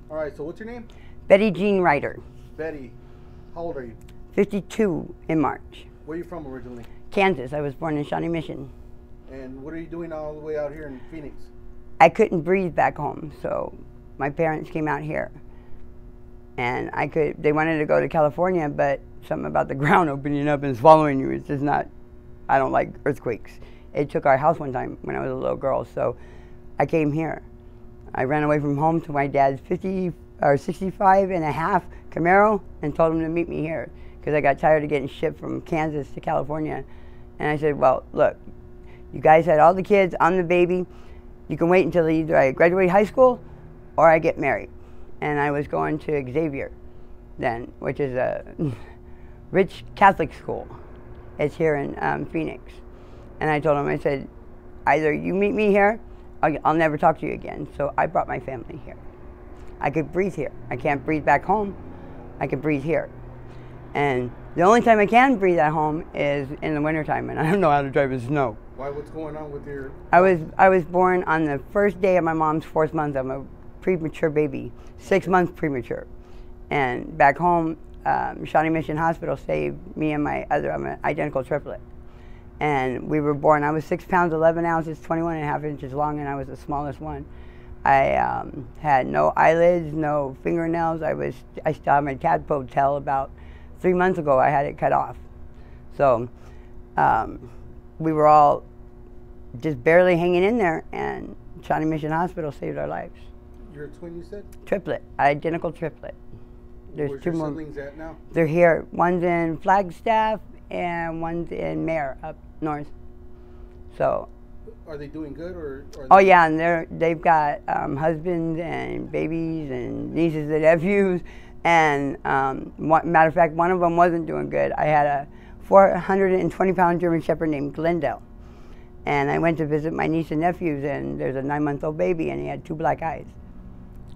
All right, so what's your name? Betty Jean Ryder. Betty. How old are you? 52 in March. Where are you from originally? Kansas. I was born in Shawnee Mission. And what are you doing all the way out here in Phoenix? I couldn't breathe back home, so my parents came out here. And they wanted to go to California, but something about the ground opening up and swallowing you is just not, I don't like earthquakes. It took our house one time when I was a little girl, so I came here. I ran away from home to my dad's 65 and a half Camaro and told him to meet me here because I got tired of getting shipped from Kansas to California. And I said, well, look, you guys had all the kids, I'm the baby. You can wait until either I graduate high school or I get married. And I was going to Xavier then, which is a rich Catholic school. It's here in Phoenix. And I told him, I said, either you meet me here, I'll never talk to you again. So I brought my family here. I could breathe here. I can't breathe back home. I could breathe here. And the only time I can breathe at home is in the wintertime, and I don't know how to drive in snow. Why? What's going on with your... I was born on the first day of my mom's 4th month. I'm a premature baby, 6 months premature. And back home, Shawnee Mission Hospital saved me and I'm an identical triplet. And we were born, I was 6 pounds, 11 ounces, 21.5 inches long, and I was the smallest one. I had no eyelids, no fingernails. I still have my tadpole tail. About 3 months ago, I had it cut off. So we were all just barely hanging in there, and Shawnee Mission Hospital saved our lives. You're a twin, you said? Triplet, identical triplet. There's Where's two your more. siblings at now? They're here. One's in Flagstaff, and one's in Mare up north. So. Are they doing good, or? Oh yeah, and they've got husbands and babies and nieces and nephews. And matter of fact, one of them wasn't doing good. I had a 420-pound German Shepherd named Glendale, and I went to visit my niece and nephews, and there's a 9-month-old baby, and he had 2 black eyes.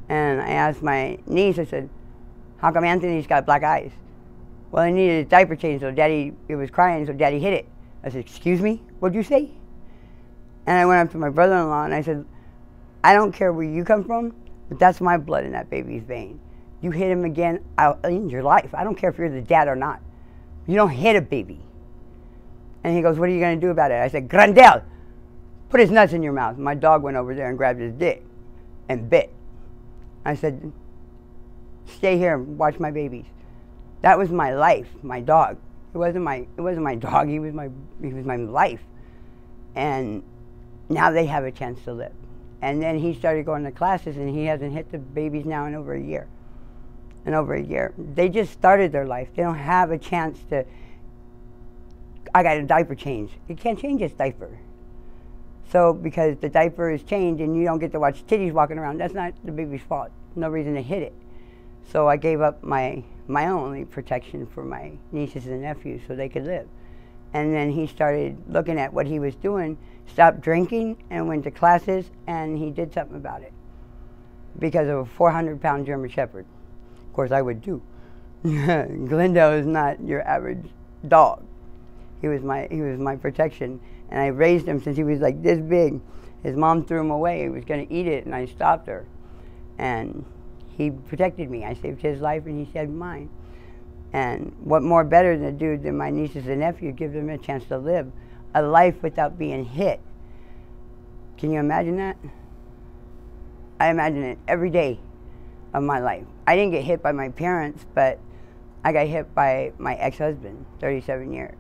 And I asked my niece, I said, "How come Anthony's got black eyes?" "Well, he needed a diaper change, so Daddy, it was crying, so Daddy hit it." I said, "Excuse me, what'd you say?" And I went up to my brother-in-law and I said, "I don't care where you come from, but that's my blood in that baby's vein. You hit him again, I'll end your life. I don't care if you're the dad or not. You don't hit a baby." And he goes, "What are you going to do about it?" I said, "Grandel, put his nuts in your mouth." My dog went over there and grabbed his dick and bit. I said, "Stay here and watch my babies." That was my life, my dog. It wasn't my dog, he was my life. And now they have a chance to live. And then he started going to classes, and he hasn't hit the babies now in over a year. They just started their life. They don't have a chance to, I got a diaper change. You can't change his diaper. So because the diaper is changed and you don't get to watch titties walking around, that's not the baby's fault. No reason to hit it. So I gave up my only protection for my nieces and nephews so they could live. And then he started looking at what he was doing, stopped drinking and went to classes, and he did something about it because of a 400-pound German Shepherd. Of course, I would too. Glendale is not your average dog. He was my protection, and I raised him since he was like this big. His mom threw him away. He was going to eat it, and I stopped her. And he protected me. I saved his life, and he saved mine. And what more better to do than my nieces and nephews, give them a chance to live a life without being hit. Can you imagine that? I imagine it every day of my life. I didn't get hit by my parents, but I got hit by my ex-husband, 37 years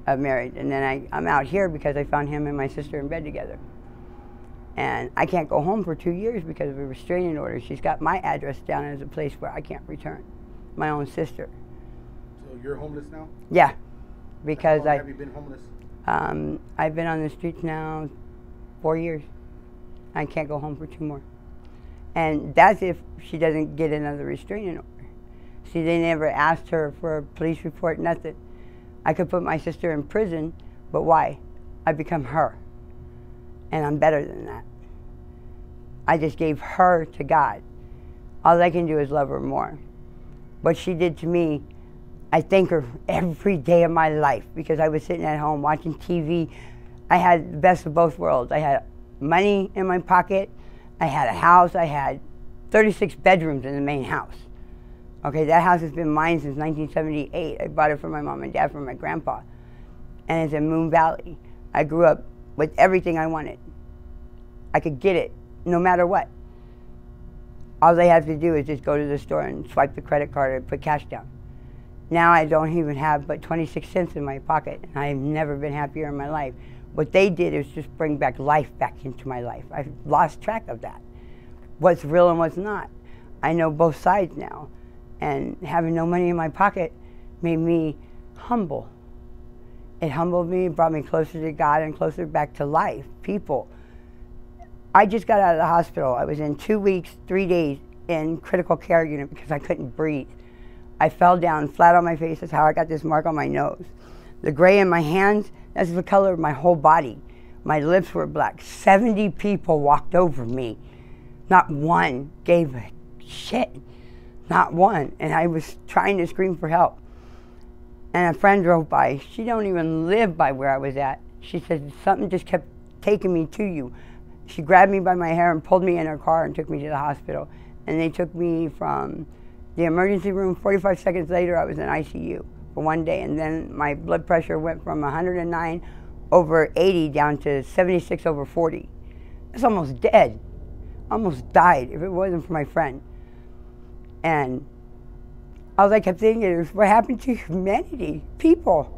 of marriage. And then I'm out here because I found him and my sister in bed together. And I can't go home for 2 years because of a restraining order. She's got my address down as a place where I can't return. My own sister. So you're homeless now? Yeah, because How long have you been homeless? I've been on the streets now 4 years. I can't go home for 2 more. And that's if she doesn't get another restraining order. See, they never asked her for a police report, nothing. I could put my sister in prison, but why? I become her. And I'm better than that. I just gave her to God. All I can do is love her more. What she did to me, I thank her every day of my life because I was sitting at home watching TV. I had the best of both worlds. I had money in my pocket. I had a house. I had 36 bedrooms in the main house. Okay, that house has been mine since 1978. I bought it from my mom and dad, from my grandpa. And it's in Moon Valley. I grew up with everything I wanted. I could get it, no matter what. All they have to do is just go to the store and swipe the credit card and put cash down. Now I don't even have but 26 cents in my pocket, and I've never been happier in my life. What they did is just bring back life back into my life. I've lost track of that. What's real and what's not. I know both sides now. And having no money in my pocket made me humble. It humbled me, brought me closer to God and closer back to life, people. I just got out of the hospital. I was in 2 weeks, 3 days in critical care unit because I couldn't breathe. I fell down flat on my face. That's how I got this mark on my nose. The gray in my hands, that's the color of my whole body. My lips were black. 70 people walked over me. Not one gave a shit. Not one. And I was trying to scream for help. And a friend drove by. She don't even live by where I was at. She said, something just kept taking me to you. She grabbed me by my hair and pulled me in her car and took me to the hospital. And they took me from the emergency room. 45 seconds later, I was in ICU for 1 day. And then my blood pressure went from 109/80 down to 76/40. It's almost dead. Almost died if it wasn't for my friend. And all I kept thinking is, what happened to humanity? People.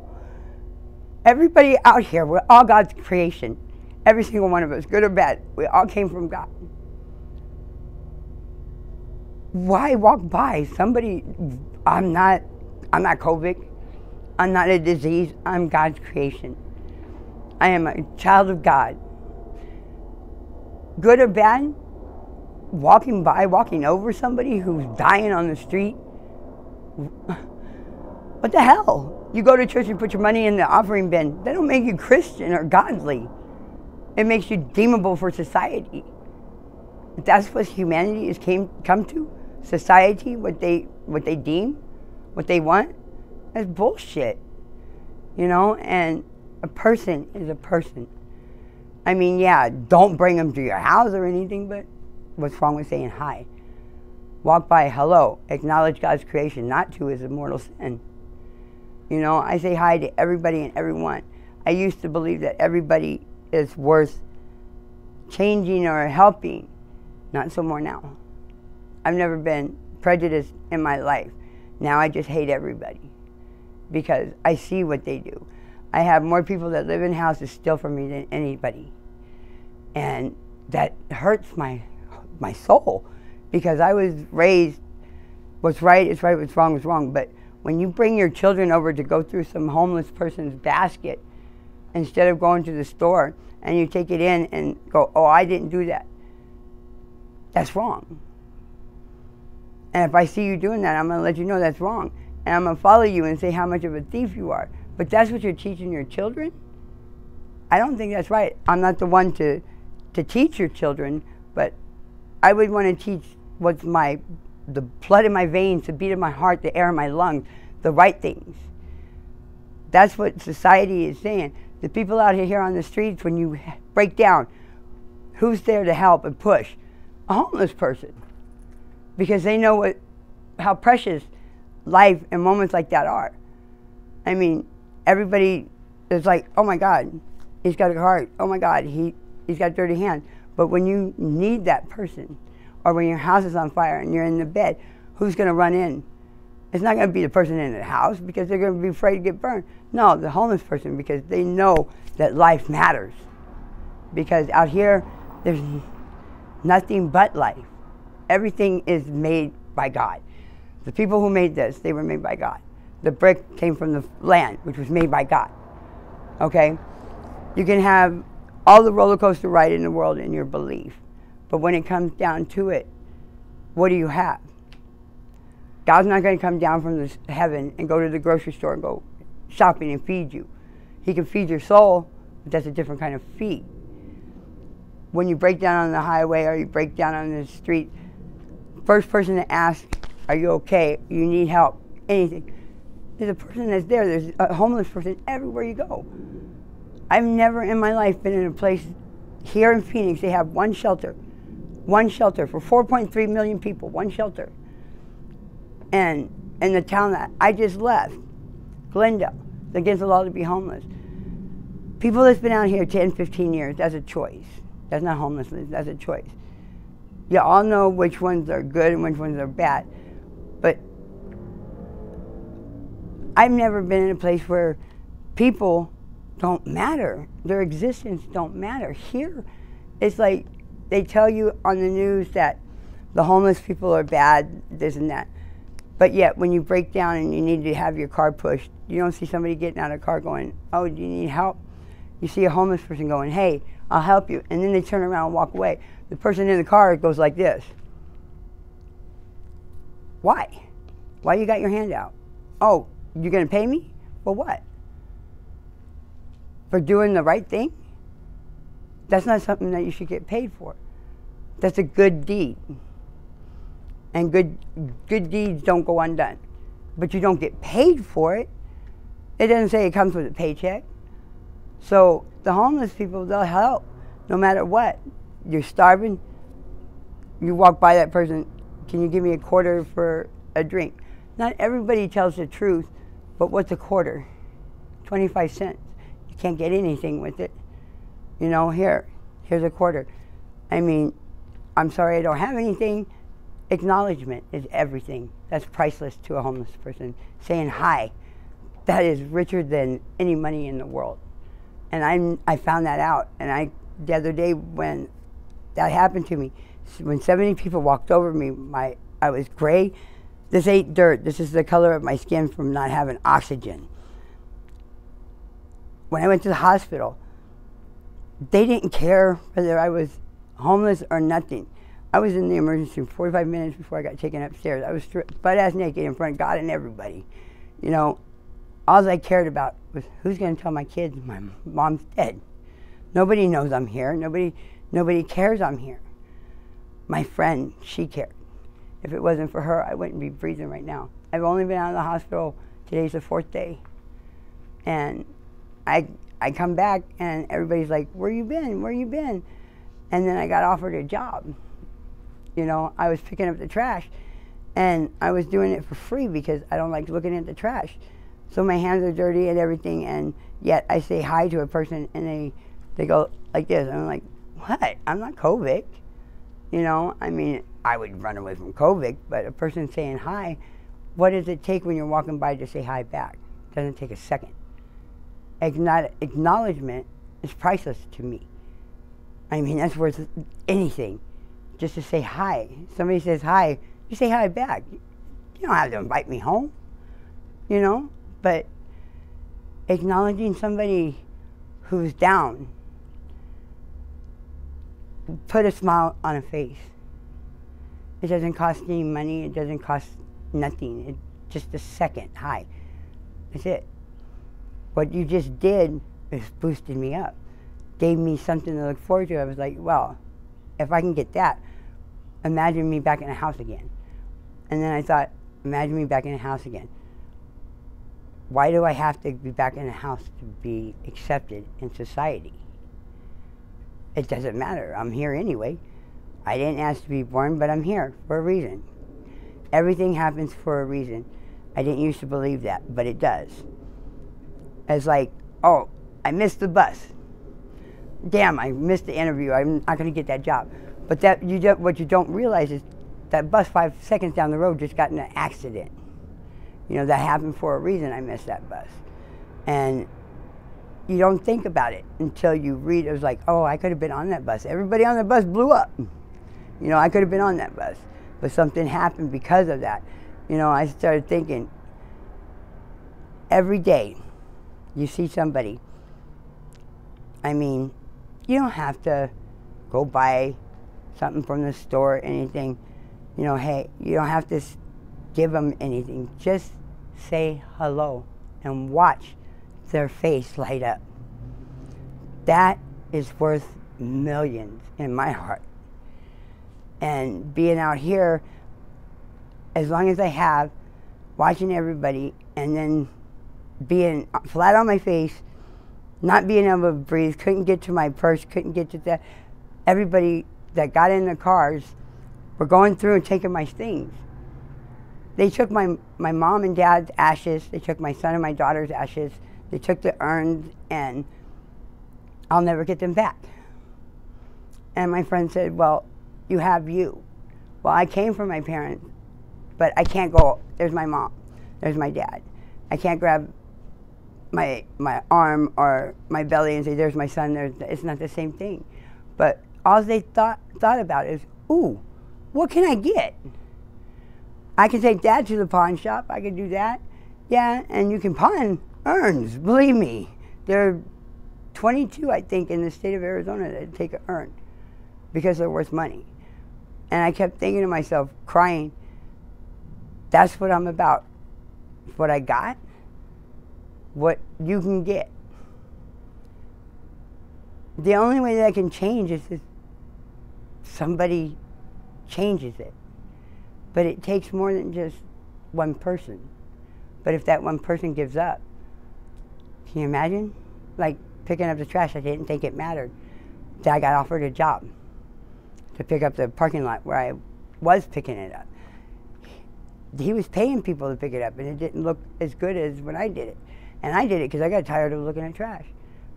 Everybody out here, we're all God's creation. Every single one of us, good or bad, we all came from God. Why walk by somebody? I'm not COVID. I'm not a disease. I'm God's creation. I am a child of God. Good or bad, walking by, walking over somebody who's dying on the street, what the hell? You go to church and put your money in the offering bin. That don't make you Christian or godly. It makes you deemable for society. If that's what humanity has come to, society, what they deem, what they want, that's bullshit. You know, and a person is a person. I mean, yeah, don't bring them to your house or anything, but what's wrong with saying hi? Walk by, hello, acknowledge God's creation. Not to is a mortal sin. You know, I say hi to everybody and everyone. I used to believe that everybody is worth changing or helping. Not so more now. I've never been prejudiced in my life. Now I just hate everybody because I see what they do. I have more people that live in houses steal from me than anybody. And that hurts my soul because I was raised, what's right is right, what's wrong is wrong. But when you bring your children over to go through some homeless person's basket instead of going to the store and you take it in and go, oh, I didn't do that, that's wrong. And if I see you doing that, I'm going to let you know that's wrong. And I'm going to follow you and say how much of a thief you are. But that's what you're teaching your children? I don't think that's right. I'm not the one to teach your children, but I would want to teach what's the blood in my veins, the beat of my heart, the air in my lungs, the right things. That's what society is saying. The people out here on the streets, when you break down, who's there to help and push? A homeless person. Because they know how precious life and moments like that are. I mean, everybody is like, oh my God, he's got a heart. Oh my God, he's got dirty hands. But when you need that person, or when your house is on fire and you're in the bed, who's going to run in? It's not going to be the person in the house because they're going to be afraid to get burned. No, the homeless person, because they know that life matters. Because out here, there's nothing but life. Everything is made by God. The people who made this, they were made by God. The brick came from the land, which was made by God. Okay? You can have all the roller coaster ride in the world in your belief. But when it comes down to it, what do you have? God's not going to come down from heaven and go to the grocery store and go shopping and feed you. He can feed your soul, but that's a different kind of feed. When you break down on the highway or you break down on the street, first person to ask, are you okay? You need help? Anything. There's a person that's there. There's a homeless person everywhere you go. I've never in my life been in a place here in Phoenix. They have one shelter One shelter for 4.3 million people, one shelter. And in the town that I just left, Glendale, it's against the law to be homeless. People that's been out here 10, 15 years, that's a choice. That's not homelessness, that's a choice. You all know which ones are good and which ones are bad. But I've never been in a place where people don't matter. Their existence don't matter. Here, it's like they tell you on the news that the homeless people are bad, this and that. But yet, when you break down and you need to have your car pushed, you don't see somebody getting out of a car going, oh, do you need help? You see a homeless person going, hey, I'll help you. And then they turn around and walk away. The person in the car goes like this. Why? Why you got your hand out? Oh, you're going to pay me? For what? For doing the right thing? That's not something that you should get paid for. That's a good deed. And good deeds don't go undone. But you don't get paid for it. It doesn't say it comes with a paycheck. So the homeless people, they'll help no matter what. You're starving, you walk by that person, can you give me a quarter for a drink? Not everybody tells the truth, but what's a quarter? 25 cents. You can't get anything with it. You know, here's a quarter. I mean, I'm sorry I don't have anything. Acknowledgement is everything. That's priceless to a homeless person. Saying hi, that is richer than any money in the world. And I found that out. And the other day when that happened to me, when 70 people walked over me, I was gray. This ain't dirt. This is the color of my skin from not having oxygen. When I went to the hospital, they didn't care whether I was homeless or nothing. I was in the emergency room 45 minutes before I got taken upstairs. I was butt-ass naked in front of God and everybody. You know, all I cared about was who's going to tell my kids my mom's dead. Nobody knows I'm here. Nobody cares I'm here. My friend, she cared. If it wasn't for her, I wouldn't be breathing right now. I've only been out of the hospital, today's the 4th day. And I come back and everybody's like, where you been? Where you been? And then I got offered a job. You know, I was picking up the trash and I was doing it for free because I don't like looking at the trash. So my hands are dirty and everything, and yet I say hi to a person and they go like this. And I'm like, what? I'm not COVID. You know, I mean, I would run away from COVID, but a person saying hi, what does it take when you're walking by to say hi back? It doesn't take a second. Acknowledgement is priceless to me. I mean, that's worth anything. Just to say hi. Somebody says hi, you say hi back. You don't have to invite me home, you know? But acknowledging somebody who's down, put a smile on a face. It doesn't cost any money. It doesn't cost nothing. It's just a second hi. That's it. What you just did is boosted me up. Gave me something to look forward to. I was like, well, if I can get that, imagine me back in a house again. And then I thought, imagine me back in a house again. Why do I have to be back in a house to be accepted in society? It doesn't matter. I'm here anyway. I didn't ask to be born, but I'm here for a reason. Everything happens for a reason. I didn't used to believe that, but it does. It's like, oh, I missed the bus. Damn, I missed the interview. I'm not going to get that job. But what you don't realize is that bus 5 seconds down the road just got in an accident. You know, that happened for a reason. I missed that bus. And you don't think about it until you read. It was like, oh, I could have been on that bus. Everybody on the bus blew up. You know, I could have been on that bus. But something happened because of that. You know, I started thinking, every day you see somebody, I mean, you don't have to go buy something from the store or anything. You know, hey, you don't have to give them anything. Just say hello and watch their face light up. That is worth millions in my heart. And being out here, as long as I have, watching everybody, and then being flat on my face, not being able to breathe, couldn't get to my purse, couldn't get to that. Everybody that got in the cars were going through and taking my things. They took my mom and dad's ashes. They took my son and my daughter's ashes. They took the urns, and I'll never get them back. And my friend said, well, you have you. Well, I came from my parents, but I can't go, there's my mom, there's my dad. I can't grab my arm or my belly and say, there's my son, it's not the same thing. But all they thought about is, ooh, what can I get? I can take Dad to the pawn shop, I can do that. Yeah, and you can pawn urns, believe me. There are 22, I think, in the state of Arizona that take an urn because they're worth money. And I kept thinking to myself, crying, that's what I'm about. What I got, what you can get. The only way that I can change is if somebody changes it. But it takes more than just one person. But if that one person gives up, can you imagine? Like picking up the trash, I didn't think it mattered. Then I got offered a job to pick up the parking lot where I was picking it up. He was paying people to pick it up, and it didn't look as good as when I did it. And I did it because I got tired of looking at trash.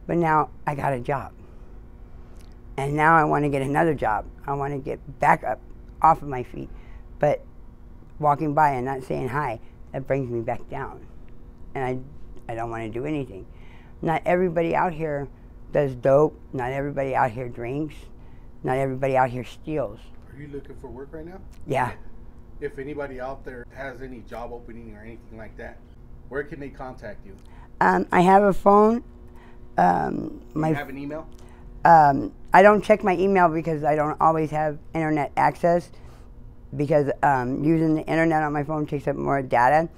But now I got a job. And now I want to get another job. I want to get back up off of my feet. But walking by and not saying hi, that brings me back down. And I don't want to do anything. Not everybody out here does dope. Not everybody out here drinks. Not everybody out here steals. Are you looking for work right now? Yeah. If anybody out there has any job opening or anything like that, where can they contact you? I have a phone. You have an email? I don't check my email because I don't always have internet access, because using the internet on my phone takes up more data.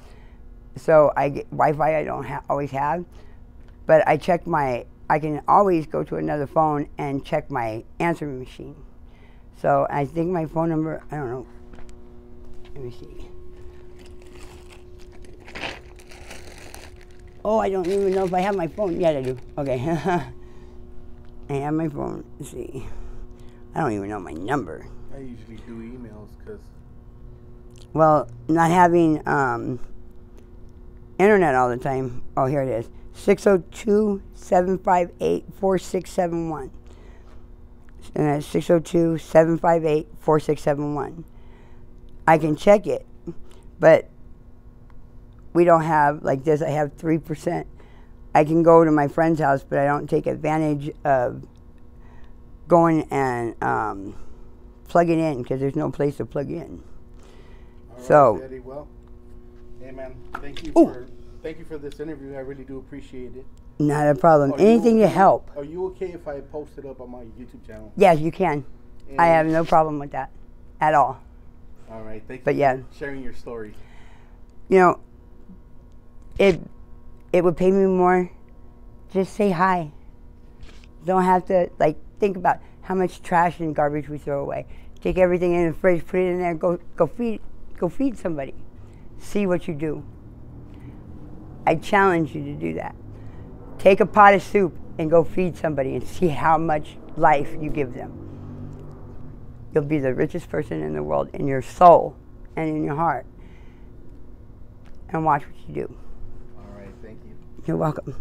So I get Wi-Fi I don't always have. But I can always go to another phone and check my answering machine. So I think my phone number, I don't know. Let me see. Oh, I don't even know if I have my phone. Yeah, I do. Okay. I have my phone. Let's see. I don't even know my number. I usually do emails because... Well, not having internet all the time. Oh, here it is. 602-758-4671. And that's 602-758-4671. I can check it, but we don't have, like this, I have 3%. I can go to my friend's house, but I don't take advantage of going and plugging in because there's no place to plug in. All so, right, Eddie, well, hey man, thank you for this interview. I really do appreciate it. Not a problem. Anything to help. Are you okay if I post it up on my YouTube channel? Yes, you can. And I have no problem with that at all. All right, thank you for sharing your story. You know, it would pay me more. Just say hi. Don't have to think about how much trash and garbage we throw away. Take everything in the fridge, put it in there, go feed somebody. See what you do. I challenge you to do that. Take a pot of soup and go feed somebody and see how much life you give them. You'll be the richest person in the world in your soul and in your heart. And watch what you do. All right, thank you. You're welcome.